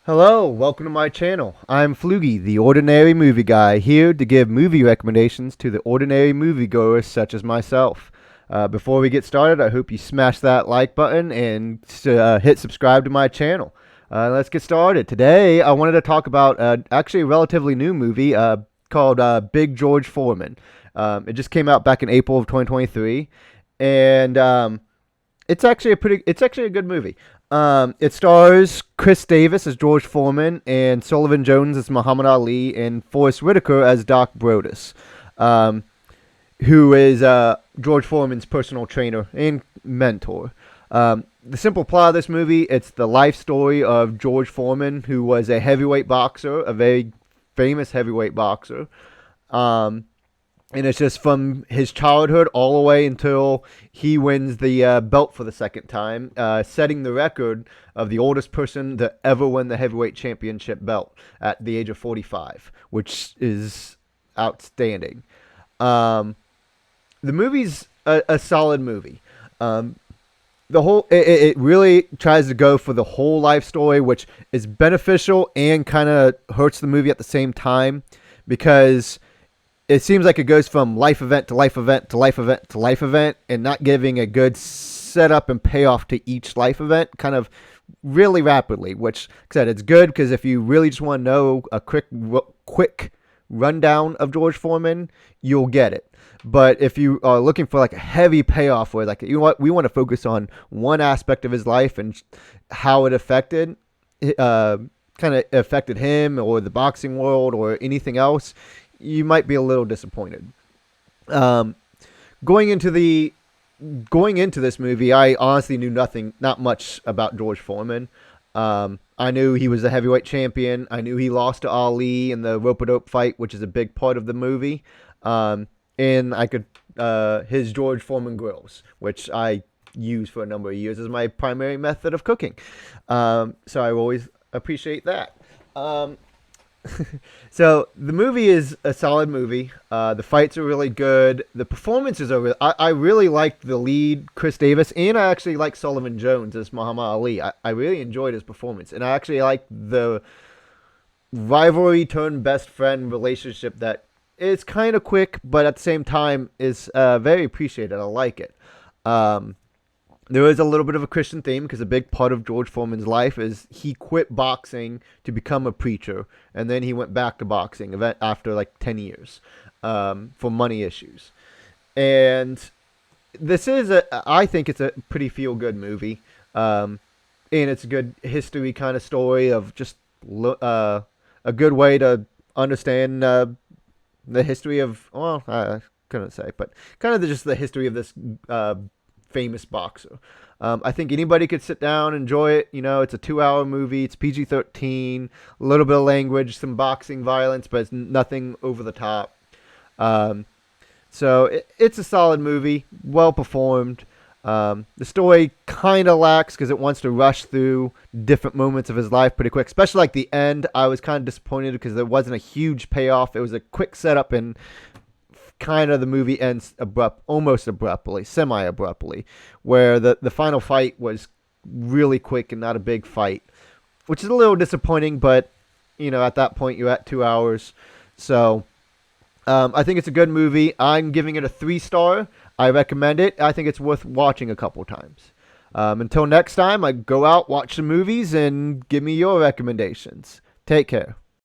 Hello, welcome to my channel. I'm Flugie, the Ordinary Movie Guy, here to give movie recommendations to the ordinary moviegoers such as myself. Before we get started, I hope you smash that like button and hit subscribe to my channel. Let's get started. Today, I wanted to talk about actually a relatively new movie called Big George Foreman. It just came out back in April of 2023, and it's actually a good movie. It stars Chris Davis as George Foreman and Sullivan Jones as Muhammad Ali and Forrest Whitaker as Doc Brodus, um, who is George Foreman's personal trainer and mentor. The simple plot of this movie, it's the life story of George Foreman, who was a heavyweight boxer, a very famous heavyweight boxer. Um, and it's just from his childhood all the way until he wins the belt for the second time, setting the record of the oldest person to ever win the heavyweight championship belt at the age of 45, which is outstanding. Um, the movie's a solid movie. Um, it really tries to go for the whole life story, which is beneficial and kind of hurts the movie at the same time because it seems like it goes from life event to life event to life event to life event and not giving a good setup and payoff to each life event kind of really rapidly, which like I said, it's good because if you really just want to know a quick rundown of George Foreman, you'll get it. But if you are looking for like a heavy payoff where like you know what, we want to focus on one aspect of his life and how it uh, kind of affected him or the boxing world or anything else, you might be a little disappointed. Um, going into the going into this movie, I honestly knew not much about George Foreman. I knew he was a heavyweight champion. I knew he lost to Ali in the rope-a-dope fight, which is a big part of the movie. And I could his George Foreman grills, which I used for a number of years as my primary method of cooking. So I always appreciate that. Um, so the movie is a solid movie. The fights are really good. The performances are I really liked the lead, Chris Davis, and I actually like Sullivan Jones as Muhammad Ali. I really enjoyed his performance, and I actually like the rivalry turned best friend relationship that is kind of quick, but at the same time is very appreciated. I like it. Um, there is a little bit of a Christian theme because a big part of George Foreman's life is he quit boxing to become a preacher, and then he went back to boxing after like 10 years for money issues. And I think it's a pretty feel good movie, and it's a good history kind of story of just a good way to understand the history of well, I couldn't say, but kind of just the history of this famous boxer. I think anybody could sit down, enjoy it. You know, it's a 2 hour movie. It's PG-13, a little bit of language, some boxing violence, but it's nothing over the top. Um, it's a solid movie, well performed. The story kind of lacks because it wants to rush through different moments of his life pretty quick, especially like the end. I was kind of disappointed because there wasn't a huge payoff. It was a quick setup and kind of the movie ends almost abruptly, semi abruptly, where the final fight was really quick and not a big fight, which is a little disappointing. But you know, at that point, you're at 2 hours, so I think it's a good movie. I'm giving it a 3 star. I recommend it. I think it's worth watching a couple times. Until next time, I go out, watch the movies, and give me your recommendations. Take care.